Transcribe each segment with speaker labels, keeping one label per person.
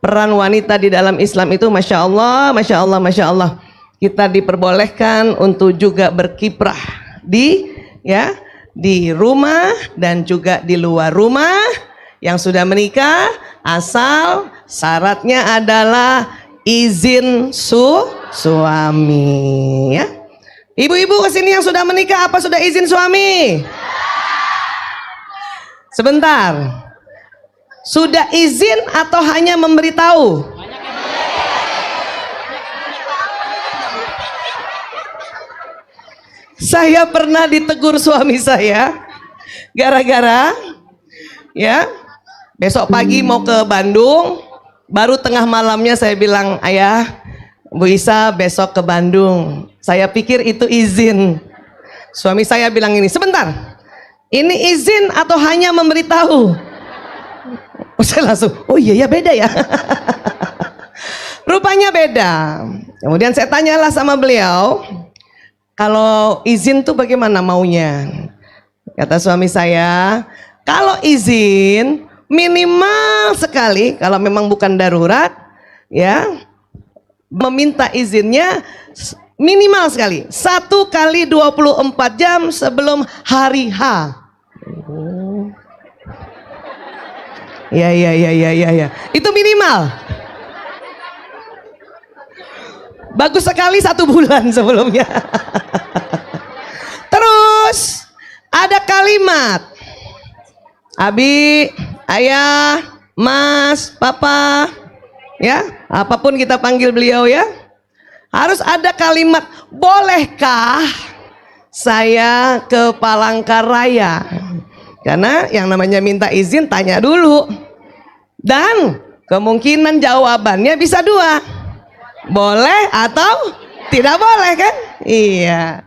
Speaker 1: peran wanita di dalam Islam itu Masya Allah, Masya Allah, Masya Allah. Kita diperbolehkan untuk juga berkiprah di rumah dan juga di luar rumah. Yang sudah menikah, asal syaratnya adalah izin suami ya. Ibu-ibu kesini yang sudah menikah, apa sudah izin suami? Sebentar, sudah izin atau hanya memberitahu? Saya pernah ditegur suami saya gara-gara ya, besok pagi mau ke Bandung, baru tengah malamnya saya bilang, ayah, Bu Isa besok ke Bandung. Saya pikir itu izin. Suami saya bilang ini, sebentar, ini izin atau hanya memberitahu? Saya langsung, oh iya ya, beda ya. Rupanya beda. Kemudian saya tanyalah sama beliau, kalau izin tuh bagaimana maunya? Kata suami saya, kalau izin minimal sekali, kalau memang bukan darurat, ya, meminta izinnya minimal sekali 1 kali 24 jam sebelum hari H. Ya. Itu minimal. Bagus sekali 1 bulan sebelumnya. Terus ada kalimat, Abi, ayah, mas, papa, ya, apapun kita panggil beliau ya, harus ada kalimat, bolehkah saya ke Palangkaraya? Karena yang namanya minta izin tanya dulu, dan kemungkinan jawabannya bisa 2, boleh atau tidak boleh kan? Iya.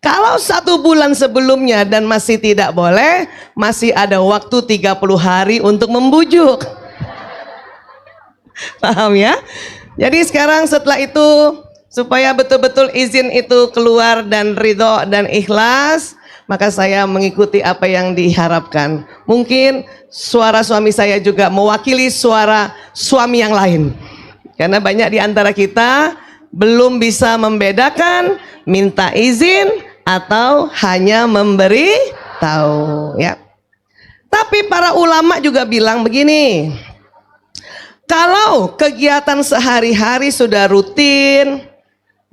Speaker 1: Kalau 1 bulan sebelumnya dan masih tidak boleh, masih ada waktu 30 hari untuk membujuk. Paham ya? Jadi sekarang setelah itu, supaya betul-betul izin itu keluar dan ridho dan ikhlas, maka saya mengikuti apa yang diharapkan. Mungkin suara suami saya juga mewakili suara suami yang lain. Karena banyak di antara kita belum bisa membedakan minta izin atau hanya memberi tahu ya. Tapi para ulama juga bilang begini, kalau kegiatan sehari-hari sudah rutin,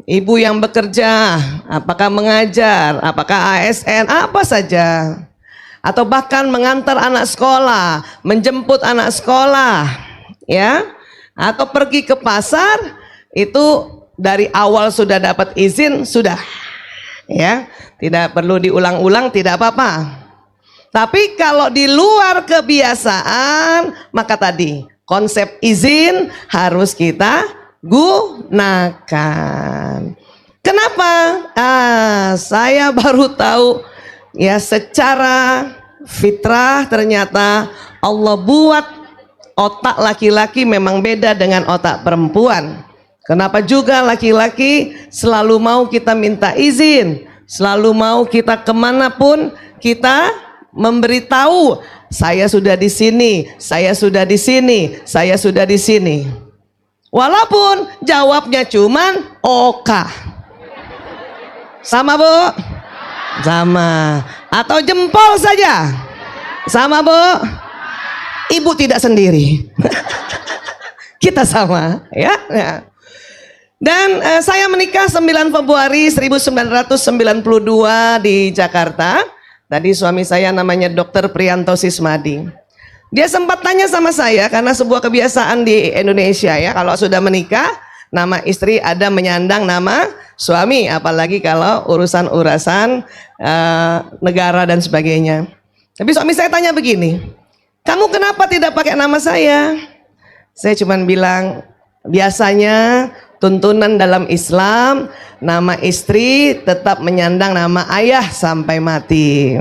Speaker 1: ibu yang bekerja, apakah mengajar, apakah ASN, apa saja, atau bahkan mengantar anak sekolah, menjemput anak sekolah, ya, atau pergi ke pasar, itu dari awal sudah dapat izin, sudah, ya, tidak perlu diulang-ulang, tidak apa-apa. Tapi kalau di luar kebiasaan, maka tadi konsep izin harus kita gunakan. Kenapa? Saya baru tahu ya, secara fitrah ternyata Allah buat otak laki-laki memang beda dengan otak perempuan. Kenapa juga laki-laki selalu mau kita minta izin, selalu mau kita kemanapun kita memberitahu, saya sudah di sini, saya sudah di sini, saya sudah di sini. Walaupun jawabnya cuman oka. Sama Bu? Sama. Atau jempol saja? Sama Bu? Ibu tidak sendiri. Kita sama ya. Dan saya menikah 9 Februari 1992 di Jakarta. Tadi suami saya namanya Dr. Priyanto Sismadi. Dia sempat tanya sama saya, karena sebuah kebiasaan di Indonesia ya, kalau sudah menikah, nama istri ada menyandang nama suami, apalagi kalau urusan-urusan negara dan sebagainya. Tapi suami saya tanya begini, kamu kenapa tidak pakai nama saya? Saya cuma bilang, biasanya tuntunan dalam Islam, nama istri tetap menyandang nama ayah sampai mati.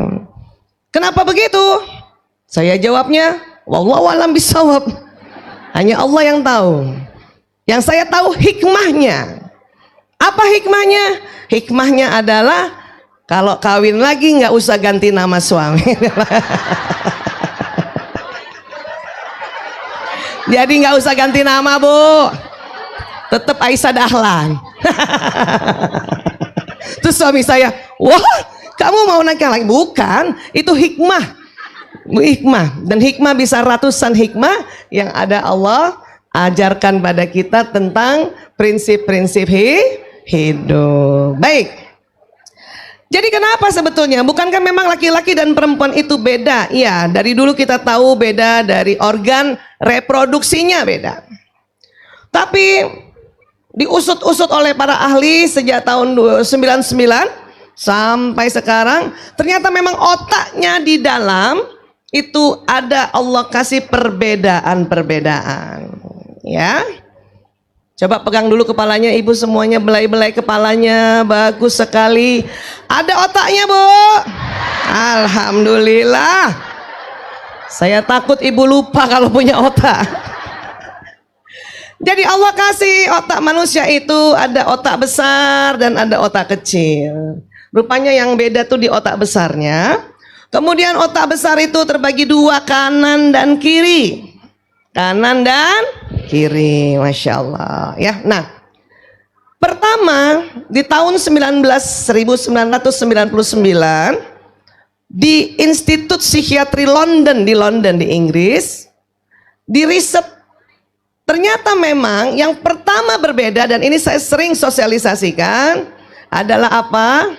Speaker 1: Kenapa begitu? Saya jawabnya, wallahu a'lam bishawab. Hanya Allah yang tahu. Yang saya tahu hikmahnya. Apa hikmahnya? Hikmahnya adalah kalau kawin lagi nggak usah ganti nama suami. Jadi nggak usah ganti nama, Bu. Tetap Aisyah Dahlan. Terus suami saya, wah, kamu mau nikah lagi? Bukan, itu hikmah. Hikmah. Dan hikmah bisa ratusan hikmah yang ada Allah ajarkan pada kita tentang prinsip-prinsip hidup. Baik. Jadi kenapa sebetulnya? Bukankah memang laki-laki dan perempuan itu beda? Iya, dari dulu kita tahu beda, dari organ reproduksinya beda. Tapi diusut-usut oleh para ahli sejak tahun 99 sampai sekarang, ternyata memang otaknya di dalam itu ada Allah kasih perbedaan-perbedaan. Ya. Coba pegang dulu kepalanya ibu semuanya, belai-belai kepalanya, bagus sekali. Ada otaknya, Bu. Alhamdulillah. Saya takut ibu lupa kalau punya otak. Jadi Allah kasih otak manusia itu ada otak besar dan ada otak kecil. Rupanya yang beda tuh di otak besarnya. Kemudian otak besar itu terbagi dua, kanan dan kiri. Kanan dan kiri, Masya Allah. Ya, nah, pertama di tahun 1999 di Institut Psikiatri London di Inggris, di riset ternyata memang yang pertama berbeda, dan ini saya sering sosialisasikan, adalah apa?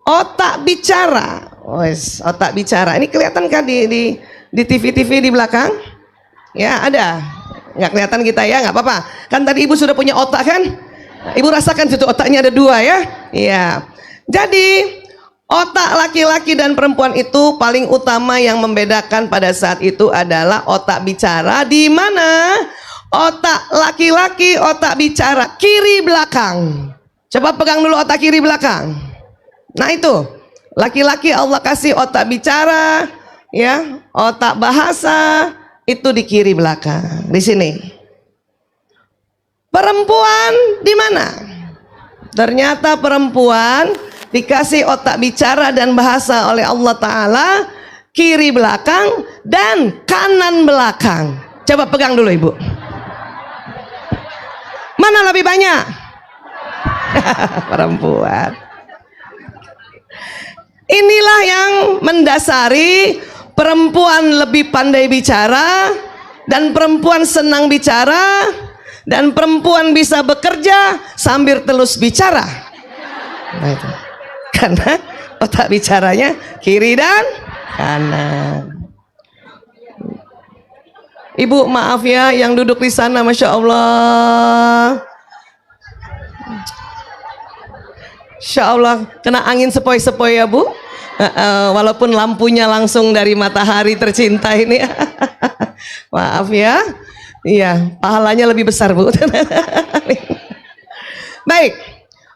Speaker 1: Otak bicara. Otak bicara. Ini kelihatan kan di TV-TV di belakang? Ya, ada. Nggak kelihatan kita ya, nggak apa-apa. Kan tadi ibu sudah punya otak kan? Ibu rasakan situ otaknya ada dua ya? Iya. Jadi otak laki-laki dan perempuan itu paling utama yang membedakan pada saat itu adalah otak bicara, di mana otak laki-laki otak bicara kiri belakang. Coba pegang dulu otak kiri belakang. Nah itu, laki-laki Allah kasih otak bicara, ya, otak bahasa itu di kiri belakang, di sini. Perempuan di mana? Ternyata perempuan dikasih otak bicara dan bahasa oleh Allah Ta'ala kiri belakang dan kanan belakang. Coba pegang dulu ibu. Mana lebih banyak? Perempuan. Inilah yang mendasari perempuan lebih pandai bicara, dan perempuan senang bicara, dan perempuan bisa bekerja sambil terus bicara. Nah itu. Karena otak bicaranya kiri dan kanan. Ibu maaf ya yang duduk di sana, Masya Allah. Insya Allah kena angin sepoi-sepoi ya Bu. Walaupun lampunya langsung dari matahari tercinta ini. Maaf ya. Iya, pahalanya lebih besar Bu. Baik.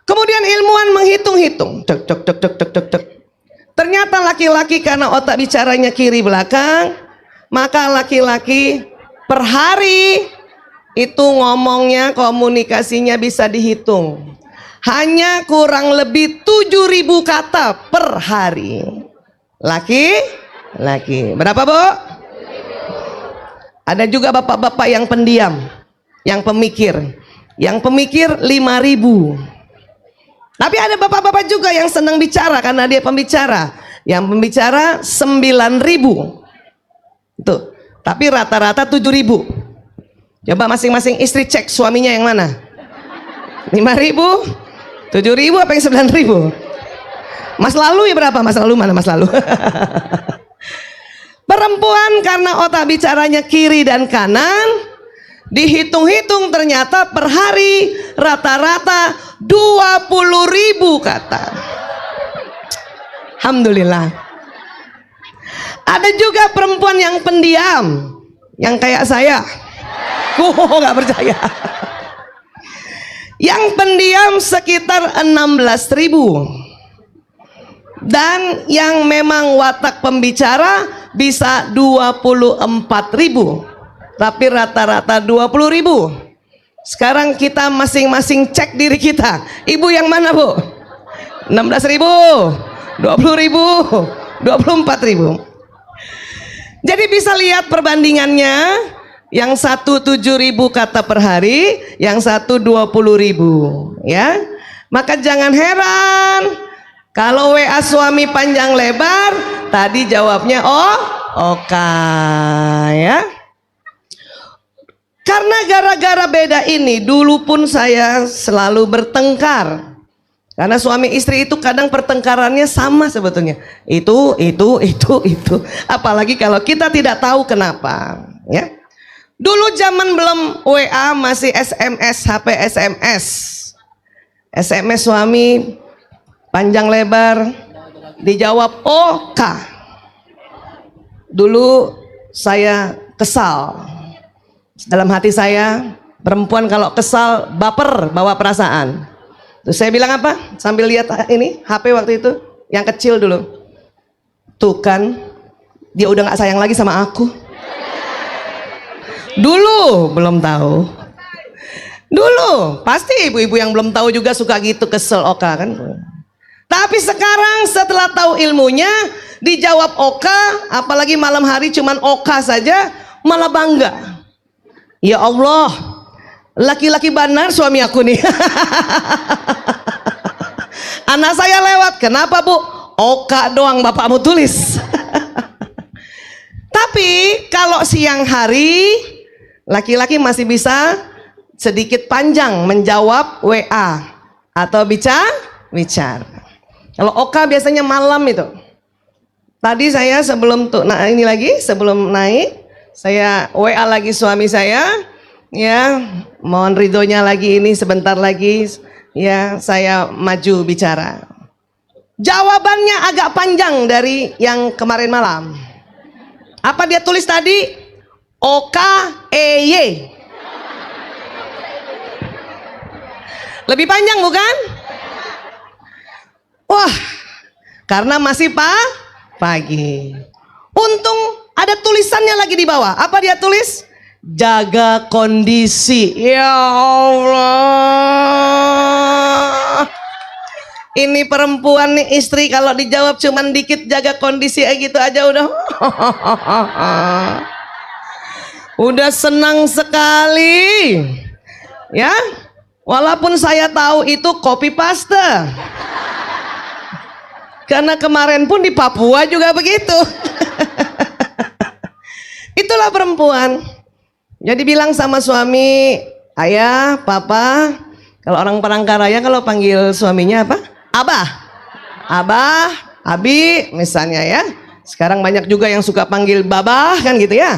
Speaker 1: Kemudian ilmuwan menghitung-hitung. Ternyata laki-laki karena otak bicaranya kiri belakang, maka laki-laki per hari itu ngomongnya, komunikasinya bisa dihitung. Hanya kurang lebih 7.000 kata per hari. Laki-laki. Berapa Bu? Ada juga bapak-bapak yang pendiam, yang pemikir. Yang pemikir 5.000. Tapi ada bapak-bapak juga yang senang bicara karena dia pembicara. Yang pembicara 9.000. Tuh. Tapi rata-rata 7.000. Coba masing-masing istri cek suaminya yang mana? 5.000, 7.000 apa yang 9.000? Mas Lalu ya berapa? Mas Lalu mana Mas Lalu? Perempuan karena otak bicaranya kiri dan kanan, dihitung-hitung ternyata per hari rata-rata 20.000 kata. Alhamdulillah. Ada juga perempuan yang pendiam, yang kayak saya. Gak percaya. Yang pendiam sekitar 16.000. Dan yang memang watak pembicara bisa 24.000. Tapi rata-rata 20.000. Sekarang kita masing-masing cek diri kita. Ibu yang mana Bu? 16.000, 20.000, 24.000. Jadi bisa lihat perbandingannya. Yang satu 7.000 kata per hari, yang satu 20.000, ya. Maka jangan heran kalau WA suami panjang lebar, tadi jawabnya oka, ya. Karena gara-gara beda ini, dulu pun saya selalu bertengkar. Karena suami istri itu kadang pertengkarannya sama sebetulnya. Itu. Apalagi kalau kita tidak tahu kenapa, ya. Dulu zaman belum WA, masih SMS, HP SMS. SMS suami panjang lebar, dijawab oka. Dulu saya kesal. Dalam hati saya, perempuan kalau kesal baper, bawa perasaan. Terus saya bilang apa? Sambil lihat ini HP waktu itu, yang kecil dulu. Tuh kan, dia udah gak sayang lagi sama aku. Dulu belum tahu. Dulu pasti ibu-ibu yang belum tahu juga suka gitu, kesel oka kan. Tapi sekarang setelah tahu ilmunya, dijawab oka, apalagi malam hari cuman oka saja, malah bangga. Ya Allah, laki-laki benar suami aku nih. Anak saya lewat, kenapa bu? Oka doang bapakmu tulis. Tapi kalau siang hari, laki-laki masih bisa sedikit panjang menjawab WA atau bicara. Kalau oka biasanya malam itu. Tadi saya sebelum sebelum naik, saya WA lagi suami saya, ya, mohon ridhonya lagi ini sebentar lagi, ya, saya maju bicara. Jawabannya agak panjang dari yang kemarin malam. Apa dia tulis tadi? OKEY. Lebih panjang bukan? Wah, karena masih pagi. Untung ada tulisannya lagi di bawah. Apa dia tulis? Jaga kondisi. Ya Allah. Ini perempuan nih, istri kalau dijawab cuman dikit jaga kondisi gitu aja udah. Udah senang sekali. Ya. Walaupun saya tahu itu copy paste. Karena kemarin pun di Papua juga begitu. Itulah perempuan. Jadi bilang sama suami, ayah, papa. Kalau orang Palangkaraya kalau panggil suaminya apa? Abah, abi misalnya ya. Sekarang banyak juga yang suka panggil babah kan gitu ya.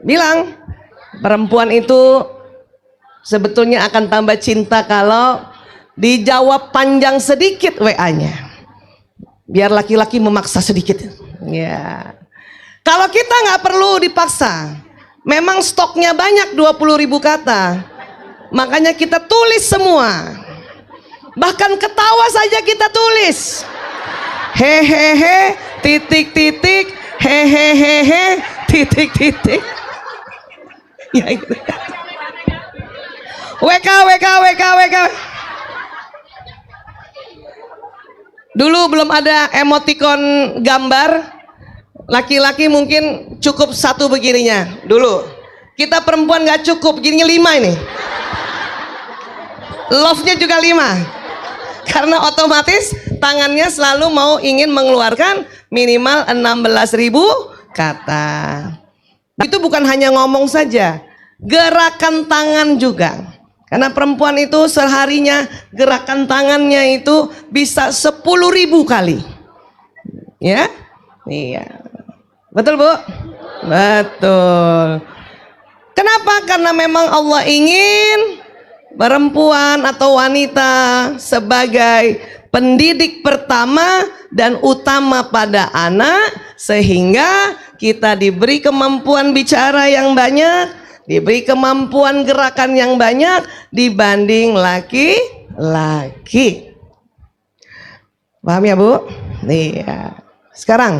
Speaker 1: Bilang, perempuan itu sebetulnya akan tambah cinta kalau dijawab panjang sedikit WA-nya. Biar laki-laki memaksa sedikit. Ya. Kalau kita nggak perlu dipaksa. Memang stoknya banyak 20.000 kata. Makanya kita tulis semua. Bahkan ketawa saja kita tulis. Hehehe, titik-titik, hehehe, titik-titik. Ya gitu. WK. Dulu belum ada emoticon gambar. Laki-laki mungkin cukup satu begininya. Dulu kita perempuan gak cukup, begininya 5 ini. Love-nya juga 5. Karena otomatis tangannya selalu ingin mengeluarkan minimal 16.000 kata. Itu bukan hanya ngomong saja, gerakan tangan juga. Karena perempuan itu seharinya gerakan tangannya itu bisa 10.000 kali. Ya? Iya. Betul bu? Betul. Kenapa? Karena memang Allah ingin perempuan atau wanita sebagai pendidik pertama dan utama pada anak, sehingga kita diberi kemampuan bicara yang banyak, diberi kemampuan gerakan yang banyak dibanding laki-laki. Paham ya bu? Iya. Sekarang